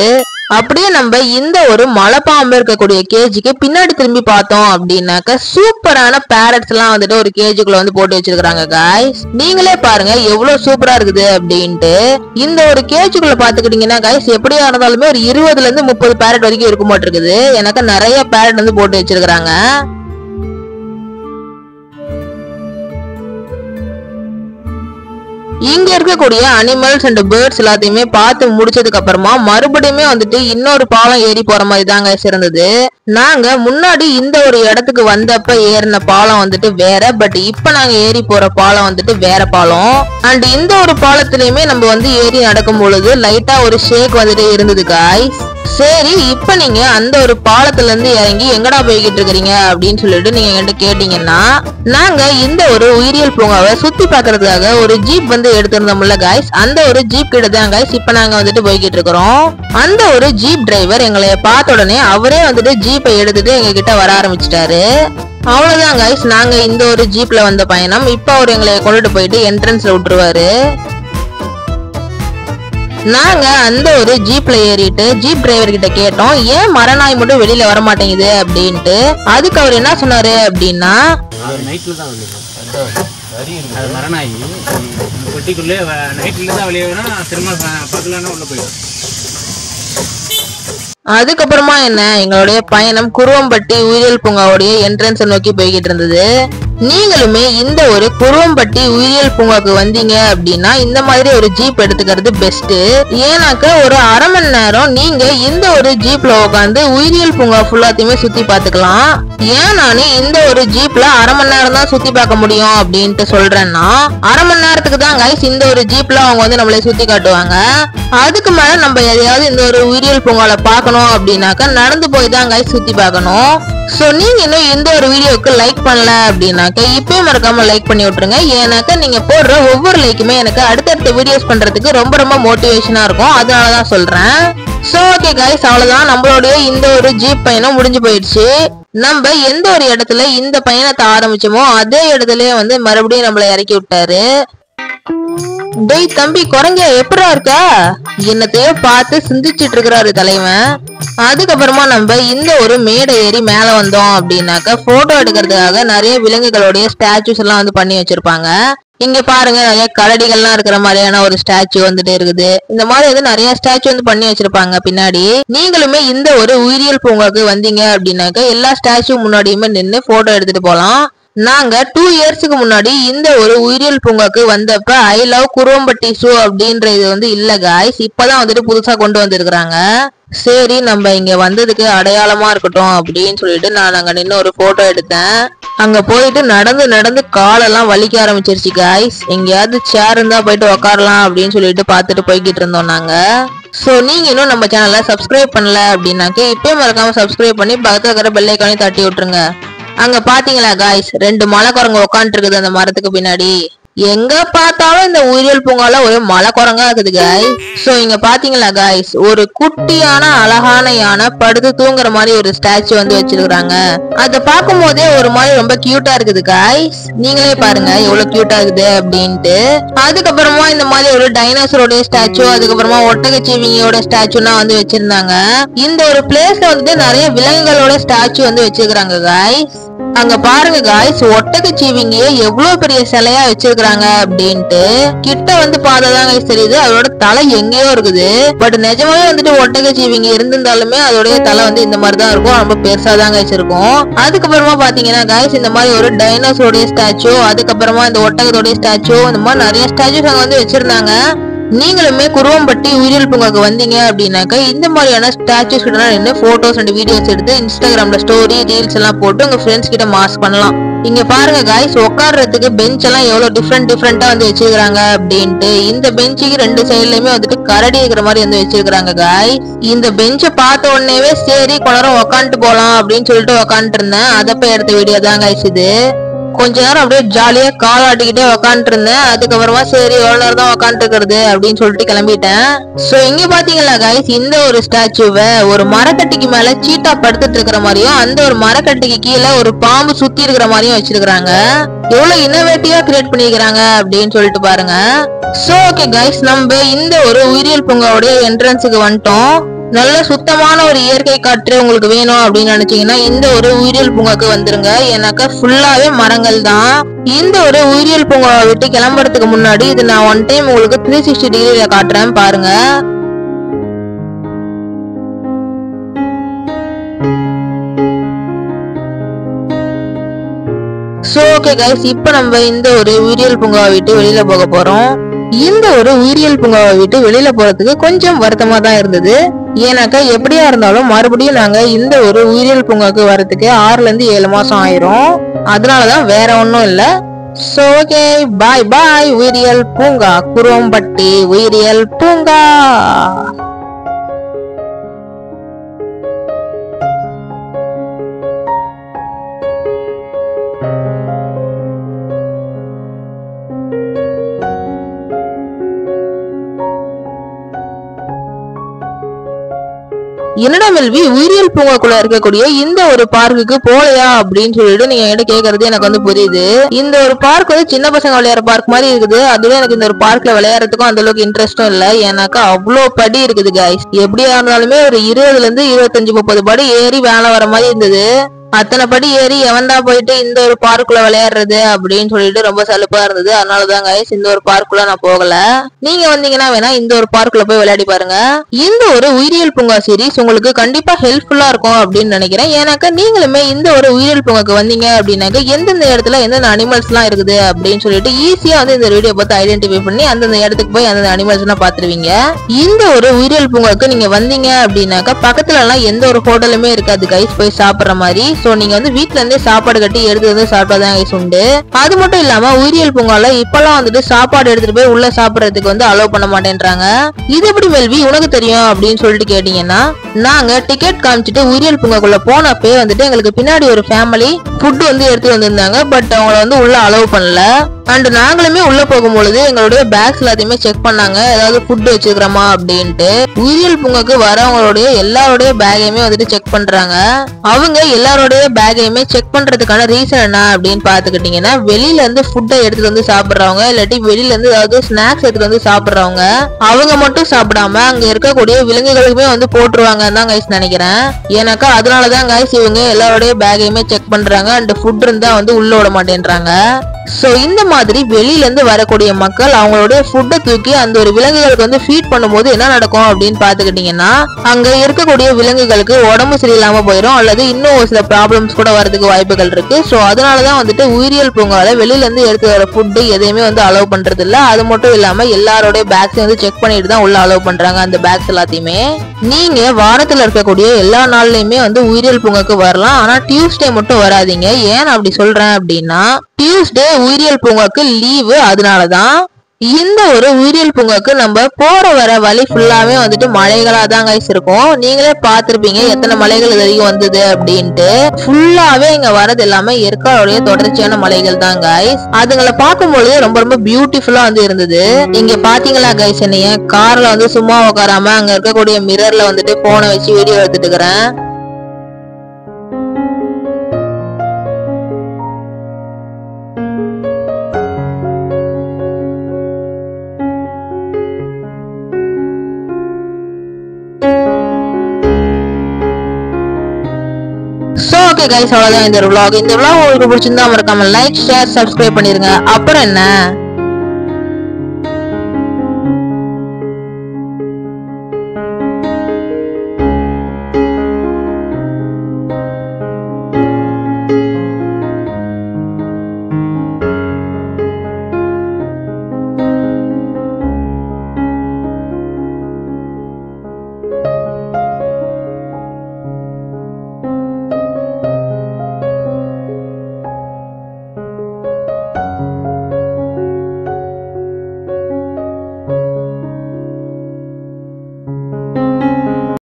அப்படியே நம்ம இந்த ஒரு மலைப்பாம்பு இருக்கக்கூடிய கேஜுக்கு பின்னாடி திரும்பி பார்த்தோம் அப்படின்னாக்க சூப்பரான பேரட்ஸ் எல்லாம் வந்துட்டு ஒரு கேஜுக்குள்ள வந்து போட்டு வச்சிருக்காங்க காய்ஸ். நீங்களே பாருங்க எவ்வளவு சூப்பரா இருக்குது அப்படின்ட்டு. இந்த ஒரு கேஜுக்குள்ள பாத்துக்கிட்டீங்கன்னா காய்ஸ், எப்படியா இருந்தாலுமே ஒரு 20ல இருந்து 30 பேரட் வரைக்கும் இருக்க மாட்டிருக்குது. எனக்கு நிறைய பேரட் வந்து போட்டு வச்சிருக்காங்க. இங்க இருக்கக்கூடிய அனிமல்ஸ் அண்ட் பேர்ட்ஸ் எல்லாத்தையுமே பார்த்து முடிச்சதுக்கு அப்புறமா மறுபடியுமே வந்துட்டு இன்னொரு பாலம் ஏறி போற மாதிரி தாங்க இருந்தது. நாங்க முன்னாடி இந்த ஒரு இடத்துக்கு வந்தப்ப ஏறின பாலம் வந்துட்டு வேற, பட் இப்ப நாங்க ஏறி போற பாலம் வந்துட்டு வேற பாலம். அண்ட் இந்த ஒரு பாலத்திலயுமே நம்ம வந்து ஏறி நடக்கும் பொழுது லைட்டா ஒரு ஷேக் வந்துட்டு இருந்தது காய்ஸ். சரி, இப்ப நீங்க அந்த ஒரு பாலத்துல இருந்து இறங்கி எங்கடா போய்கிட்டு இருக்கிறீங்க அப்படின்னு சொல்லிட்டு நீங்க என்கிட்ட கேட்டீங்கன்னா, நாங்க இந்த ஒரு உயிரியல் பூங்காவை சுத்தி பாக்குறதுக்காக ஒரு ஜீப் வந்து எடுத்திருந்தோம்ல காய்ஸ், அந்த ஒரு ஜீப் கிட்ட தான் காய்ஸ் இப்ப நாங்க வந்துட்டு போய்கிட்டு இருக்கிறோம். அந்த ஒரு ஜீப் டிரைவர் எங்களை பார்த்த உடனே அவரே வந்துட்டு ஜீப்பை எடுத்துட்டு எங்க கிட்ட வர ஆரம்பிச்சிட்டாரு. அவ்வளவுதான் காய்ஸ், நாங்க இந்த ஒரு ஜீப்ல வந்த பயணம். இப்ப அவர் எங்களை கொண்டுட்டு போயிட்டு என்ட்ரன்ஸ்ல விட்டுருவாரு. நாங்க அந்த ஒரு ஜீப்ல ஏறிட்டு ஜீப் டிரைவர் கிட்ட கேட்டோம், ஏன் மரநாய் மட்டும் வெளியில வர மாட்டேங்குது அப்படின்ட்டு. அதுக்கு அவர் என்ன சொன்னாரு அப்படின்னா, மரநாய் பெட்டிக்குள்ளே நைட்ல தான் வெளியே வரும், திரும்ப பக்கத்துல உள்ள போயிடும். அதுக்கப்புறமா என்ன, எங்களுடைய பயணம் குருவம்பட்டி உயிரியல் பூங்காவுடைய என்ட்ரன்ஸ் நோக்கி போய்கிட்டு இருந்தது. நீங்களுமே இந்த ஒரு குருவம்பட்டி உயிரியல் பூங்காக்கு வந்தீங்க அப்படின்னா இந்த மாதிரி ஒரு ஜீப் எடுத்துக்கிறது பெஸ்ட். ஏன்னாக்க ஒரு அரை மணி நேரம் நீங்க இந்த ஒரு ஜீப்ல உட்காந்து உயிரியல் பூங்கா ஃபுல்லாத்தையுமே சுத்தி பாத்துக்கலாம். ஏன் நானு இந்த ஒரு ஜீப்ல அரை மணி நேரம் தான் சுத்தி பார்க்க முடியும் அப்படின்ட்டு சொல்றேன்னா, அரை மணி நேரத்துக்கு தான் கைஸ் இந்த ஒரு ஜீப்ல அவங்க வந்து நம்மளை சுத்தி காட்டுவாங்க. அதுக்கு மேல நம்ம எதையாவது இந்த ஒரு உயிரியல் பூங்கால பாக்கணும் அப்படின்னாக்க நடந்து போய் தான் கைஸ் சுத்தி பார்க்கணும். சோ நீங்க இன்னும் இந்த ஒரு வீடியோக்கு லைக் பண்ணல அப்படின்னாக்க இப்பவே மறக்காம லைக் பண்ணி விட்டுருங்க. ஏன்னாக்க நீங்க போடுற ஒவ்வொரு லைக்குமே எனக்கு அடுத்தடுத்த வீடியோஸ் பண்றதுக்கு ரொம்ப ரொம்ப மோட்டிவேஷனா இருக்கும். அதனாலதான் சொல்றேன். சோ ஓகே கைஸ், அவ்வளவுதான், நம்மளுடைய இந்த ஒரு ஜீப் பயணம் முடிஞ்சு போயிடுச்சு. நம்ம எந்த ஒரு இடத்துல இந்த பயணத்தை ஆரம்பிச்சோமோ அதே இடத்துலயே வந்து மறுபடியும் நம்மள இறக்கி விட்டாரு. டேய் தம்பி குரங்க எப்படா இருக்க, என்னத்தையோ பார்த்து சிந்திச்சிட்டு இருக்கிறாரு தலைவன். அதுக்கப்புறமா நம்ம இந்த ஒரு மேடை ஏறி மேல வந்தோம் அப்படின்னாக்க போட்டோ எடுக்கிறதுக்காக நிறைய விலங்குகளுடைய ஸ்டாச்சுஸ் எல்லாம் வந்து பண்ணி வச்சிருப்பாங்க. இங்க பாருங்க, நிறைய கரடிகள்லாம் இருக்கிற மாதிரியான ஒரு ஸ்டாச்சு வந்துட்டு இருக்குது. இந்த மாதிரி வந்து நிறைய ஸ்டாச்சு வந்து பண்ணி வச்சிருப்பாங்க பின்னாடி. நீங்களுமே இந்த ஒரு உயிரியல் பூங்காக்கு வந்தீங்க அப்படின்னாக்க எல்லா ஸ்டாச்சு முன்னாடியுமே நின்று போட்டோ எடுத்துட்டு போலாம். நாங்க 2 இயர்ஸ்க்கு முன்னாடி இந்த ஒரு உயிரியல் பூங்காக்கு வந்தப்ப ஐ லவ் குருவம்பட்டி ஷோ அப்படின்ற இது வந்து இல்ல காய்ஸ், இப்பதான் வந்துட்டு புதுசா கொண்டு வந்திருக்கிறாங்க. சரி, நம்ம இங்க வந்ததுக்கு அடையாளமா இருக்கட்டும் அப்படின்னு சொல்லிட்டு நான் அங்க நின்று ஒரு போட்டோ எடுத்தேன். அங்க போயிட்டு நடந்து நடந்து காலெல்லாம் வலிக்க ஆரம்பிச்சிருச்சு காய்ஸ். எங்கேயாவது சேர் இருந்தா போயிட்டு உக்காரலாம் அப்படின்னு சொல்லிட்டு பாத்துட்டு போய்கிட்டு இருந்தோம் நாங்க. சோ நீங்க இன்னும் நம்ம சேனலை சப்ஸ்கிரைப் பண்ணல அப்படின்னாக்க இப்பயே மறக்காம சப்ஸ்கிரைப் பண்ணி பக்கத்துல இருக்கிற பெல் ஐகானையும் தட்டி விட்டுருங்க. அங்க பாத்தீங்களா காய்ஸ், 2 மலை குரங்கு உட்காந்துட்டு இருக்குது அந்த மரத்துக்கு பின்னாடி. எங்க பார்த்தாலும் இந்த உயிரியல் பூங்கால ஒரு மலை குரங்கா இருக்குது guys. சோ இங்க பாத்தீங்களா guys, ஒரு குட்டியான அழகான யானை படுத்து தூங்குற மாதிரி ஒரு ஸ்டாச்சு வந்து வச்சிருக்காங்க. அத பார்க்கும் போதே ஒரு மாதிரி ரொம்ப கியூட்டா இருக்குது guys. நீங்களே பாருங்க எவ்வளவு கியூட்டா இருக்குது அப்படின்ட்டு. அதுக்கப்புறமா இந்த மாதிரி ஒரு டைனோசரோட ஸ்டாச்சு, அதுக்கப்புறமா ஒட்டகச்சிவிங்கியோட ஸ்டாச்சுனா வந்து வச்சிருந்தாங்க. இந்த ஒரு பிளேஸ்ல வந்துட்டு நிறைய விலங்குகளோட ஸ்டாச்சு வந்து வச்சிருக்காங்க guys. அங்க பாருங்க guys, ஒட்டகச்சிவிங்கிய எவ்வளவு பெரிய சிலையா வச்சிருக்காங்க அப்படின்ட்டு. கிட்ட வந்து பார்த்தாதான் guys தெரியுது அதோட தலை எங்கேயோ இருக்குது. பட் நிஜமாவே வந்துட்டு ஒட்டகச்சிவிங்கி இருந்திருந்தாலுமே அதோடைய தலை வந்து இந்த மாதிரி தான் இருக்கும், ரொம்ப பெருசா தான் guys இருக்கும். அதுக்கப்புறமா பாத்தீங்கன்னா guys, இந்த மாதிரி ஒரு டைனோசரோட ஸ்டாச்சு, அதுக்கப்புறமா இந்த ஒட்டகத்தோட ஸ்டாச்சு, இந்த மாதிரி நிறைய ஸ்டாச்சுஸ் அங்க வந்து வச்சிருந்தாங்க. நீங்களுமே குருவம்பட்டி உயிரியல் பூங்காக்கு வந்தீங்க அப்படின்னாக்கா இந்த மாதிரியான ஸ்டாச்சுஸ் கிட்ட நின்று போட்டோஸ் அண்ட் வீடியோஸ் எடுத்து இன்ஸ்டாகிராம்ல ஸ்டோரி ரீல்ஸ் எல்லாம் போட்டு உங்க ஃப்ரெண்ட்ஸ் கிட்ட மாஸ் பண்ணலாம். இங்க பாருங்க guys, உட்கார்றதுக்கு பெஞ்ச் எல்லாம் எவ்வளவு டிஃப்ரெண்டா வந்து வச்சிருக்காங்க அப்படின்ட்டு. இந்த பெஞ்சுக்கு ரெண்டு சைட்லயுமே வந்துட்டு கரடி இருக்கிற மாதிரி வந்து வச்சிருக்காங்க guys. இந்த பெஞ்சை பார்த்த உடனேவே சரி கொஞ்ச நேரம் உக்காந்துட்டு போலாம் அப்படின்னு சொல்லிட்டு உக்காந்துட்டு இருந்தேன். அதப்ப எடுத்த வீடியோ தான் guys இது. கொஞ்ச நேரம் அப்படியே ஜாலியா கால் ஆட்டிக்கிட்டே உக்காந்துட்டு இருந்தேன். அதுக்கப்புறமா சரி எவ்வளவு நேரம் தான் உக்காந்துட்டு இருக்கிறது அப்படின்னு சொல்லிட்டு கிளம்பிட்டேன். சோ இங்க பாத்தீங்களா guys, இந்த ஒரு ஸ்டாச்சுவை ஒரு மரக்கட்டிக்கு மேல சீட்டா படுத்துட்டு இருக்கிற மாதிரியும், அந்த ஒரு மரக்கட்டிக்கு கீழே ஒரு பாம்பு சுத்தி இருக்கிற மாதிரியும் வச்சிருக்காங்க. எவ்வளவு இன்னோவேட்டிவா கிரியேட் பண்ணிக்கிறாங்க அப்படின்னு சொல்லிட்டு பாருங்க. சோ ஓகே guys, நம்ம இந்த ஒரு உயிரியல் பூங்காவுடைய என்ட்ரன்ஸுக்கு வந்துட்டோம். நல்ல சுத்தமான ஒரு இயற்கை காற்று உங்களுக்கு வேணும் அப்படின்னு நினைச்சீங்கன்னா இந்த ஒரு உயிரியல் பூங்காக்கு வந்துருங்க. ஏன்னாக்கா ஃபுல்லாவே மரங்கள் தான். இந்த ஒரு உயிரியல் பூங்காவை விட்டு கிளம்புறதுக்கு முன்னாடி இது நான் ஒன் டைம் உங்களுக்கு 360 டிகிரியில காட்டுறேன் பாருங்க. சோ ஓகே guys, இப்ப நம்ம இந்த ஒரு உயிரியல் பூங்காவை விட்டு வெளியில போக போறோம். இந்த ஒரு உயிரியல் பூங்காவை விட்டு வெளியில போறதுக்கு கொஞ்சம் வருத்தமா தான் இருந்தது. ஏன்னாக்கா எப்படியா இருந்தாலும் மறுபடியும் நாங்க இந்த ஒரு உயிரியல் பூங்காக்கு வரதுக்கு 6ல இருந்து 7 மாசம் ஆயிரும். அதனாலதான் வேற ஒன்னும் இல்ல. சோ ஓகே, பாய் பாய் உயிரியல் பூங்கா, குருவம்பட்டி உயிரியல் பூங்கா. என்னடா மெல்வி, உயிரியல் பூங்காக்குள்ள இருக்கக்கூடிய இந்த ஒரு பார்க்குக்கு போலையா அப்படின்னு சொல்லிட்டு நீங்க என்கிட்ட கேக்குறது எனக்கு வந்து புரியுது. இந்த ஒரு பார்க் வந்து சின்ன பசங்க விளையாடுற பார்க் மாதிரி இருக்குது. அதுவே எனக்கு இந்த ஒரு பார்க்ல விளையாடுறதுக்கும் அந்த அளவுக்கு இன்ட்ரெஸ்டும் இல்ல. ஏன்னாக்கா அவ்வளவு படி இருக்குது guys. எப்படியா இருந்தாலுமே ஒரு 20ல இருந்து 25-30 படி ஏறி வேலை வர மாதிரி இருந்தது. அத்தனை படி ஏறி எவன்டா போயிட்டு இந்த ஒரு பார்க்குள்ள விளையாடுறது அப்படின்னு சொல்லிட்டு ரொம்ப சலுப்பா இருந்தது. அதனாலதான் guys இந்த ஒரு பார்க்குள்ள நான் போகல. நீங்க வந்தீங்கன்னா வேணா இந்த ஒரு பார்க்குள்ள போய் விளையாடி பாருங்க. இந்த ஒரு உயிரியல் பூங்கா சீரிஸ் உங்களுக்கு கண்டிப்பா ஹெல்ப்ஃபுல்லா இருக்கும் அப்படின்னு நினைக்கிறேன். ஏன்னாக்கா நீங்களுமே இந்த ஒரு உயிரியல் பூங்காக்கு வந்தீங்க அப்படின்னாக்க எந்தெந்த இடத்துல எந்தெந்த அனிமல்ஸ் எல்லாம் இருக்குது அப்படின்னு சொல்லிட்டு ஈஸியா வந்து இந்த வீடியோ பார்த்து ஐடென்டிஃபை பண்ணி அந்தந்த இடத்துக்கு போய் அந்த அனிமல்ஸ் எல்லாம் பாத்துருவீங்க. இந்த ஒரு உயிரியல் பூங்காக்கு நீங்க வந்தீங்க அப்படின்னாக்கா பக்கத்துல எல்லாம் எந்த ஒரு ஹோட்டலுமே இருக்காது guys போய் சாப்பிடுற மாதிரி. சோ நீங்க வந்து வீட்ல இருந்தே சாப்பாடு கட்டி எடுத்து வந்து சாப்பிட்டாதான் guys உண்டு. அது மட்டும் இல்லாம உயிரியல் பூங்கால இப்பெல்லாம் வந்துட்டு சாப்பாடு எடுத்துட்டு போய் உள்ள சாப்பிடறதுக்கு வந்து அலோவ் பண்ண மாட்டேன்றாங்க. இது எப்படி மெல்வி உனக்கு தெரியும் அப்படின்னு சொல்லிட்டு கேட்டீங்கன்னா, நாங்க டிக்கெட் காமிச்சிட்டு உயிரியல் பூங்காக்குள்ள போனப்பே வந்துட்டு எங்களுக்கு பின்னாடி ஒரு ஃபேமிலி ஃபுட் வந்து எடுத்து வந்திருந்தாங்க. பட் அவங்கள வந்து உள்ள அலோவ் பண்ணல. அண்ட் நாங்களுமே உள்ள போகும்பொழுது எங்களுடைய பேக்ஸ் எல்லாத்தையுமே செக் பண்ணாங்க, ஏதாவது ஃபுட் வச்சுக்கிறோமா அப்படின்ட்டு. உயிரியல் பூங்காக்கு வரவங்களுடைய எல்லாருடைய பேக்கையுமே வந்துட்டு செக் பண்றாங்க. அவங்க எல்லாருடைய பேக்கையுமே செக் பண்றதுக்கான ரீசன் என்ன அப்படின்னு பாத்துக்கிட்டீங்கன்னா, வெளியில இருந்து ஃபுட்டை எடுத்துட்டு வந்து சாப்பிடுறவங்க இல்லாட்டி வெளியில இருந்து ஏதாவது ஸ்நாக்ஸ் எடுத்துட்டு வந்து சாப்பிடுறவங்க அவங்க மட்டும் சாப்பிடாம அங்க இருக்கக்கூடிய விலங்குகளுக்குமே வந்து போட்டுருவாங்கன்னு தான் கைஸ் நினைக்கிறேன். ஏன்னாக்கா அதனாலதான் கைஸ் இவங்க எல்லாருடைய பேக்கையுமே செக் பண்றாங்க. அண்ட் ஃபுட் இருந்தா வந்து உள்ள விட மாட்டேன்றாங்க. சோ இந்த மாதிரி வெளியில இருந்து வரக்கூடிய மக்கள் அவங்களுடைய ஃபுட்டை தூக்கி அந்த ஒரு விலங்குகளுக்கு வந்து ஃபீட் பண்ணும்போது என்ன நடக்கும் அப்படின்னு பாத்துக்கிட்டீங்கன்னா, அங்க இருக்கக்கூடிய விலங்குகளுக்கு உடம்பு சரியில்லாம போயிடும் அல்லது இன்னும் ஒரு சில ப்ராப்ளம்ஸ் கூட வரதுக்கு வாய்ப்புகள் இருக்கு. சோ அதனாலதான் வந்துட்டு உயிரியல் பூங்கால வெளியில இருந்து எடுத்து வர ஃபுட் எதையுமே வந்து அலோவ் பண்றது இல்ல. அது மட்டும் இல்லாம எல்லாரோட பேக்ஸ் வந்து செக் பண்ணிட்டு தான் உள்ள அலோவ் பண்றாங்க அந்த பேக்ஸ் எல்லாத்தையுமே. நீங்க வாரத்துல இருக்கக்கூடிய எல்லா நாள்லயுமே வந்து உயிரியல் பூங்காக்கு வரலாம். ஆனா டியூஸ்டே மட்டும் வராதீங்க. ஏன் அப்படி சொல்றேன் அப்படின்னா, டியூஸ்டே உயிரியல் பூங்காக்கு லீவு. அதனாலதான் இந்த ஒரு உயிரியல் பூங்காக்கு நம்ம போற வர வழி ஃபுல்லாவே வந்துட்டு மலைகளா தான் கைஸ் இருக்கும். நீங்களே பாத்திருப்பீங்க எத்தனை மலைகள் இது வரைக்கும் வந்தது அப்படின்ட்டு. ஃபுல்லாவே இங்க வரது எல்லாமே ஏற்காடுடைய தொடர்ச்சியான மலைகள் தான் கைஸ். அதுங்களை பார்க்கும்பொழுது ரொம்ப ரொம்ப பியூட்டிஃபுல்லா வந்து இருந்தது. இங்க பாத்தீங்களா கைஸ், என்னைய கார்ல வந்து சும்மா உட்காராம அங்க இருக்கக்கூடிய மிரர்ல வந்துட்டு போனை வச்சு வீடியோ எடுத்துட்டு இருக்கிறேன். சோ ஓகே கைஸ், அவ்வளவுதான் இந்த vlog. இந்த vlog உங்களுக்கு பிடிச்சிருந்தா மறக்காம லைக், ஷேர், சப்ஸ்கிரைப் பண்ணிருங்க. அப்புறம் என்ன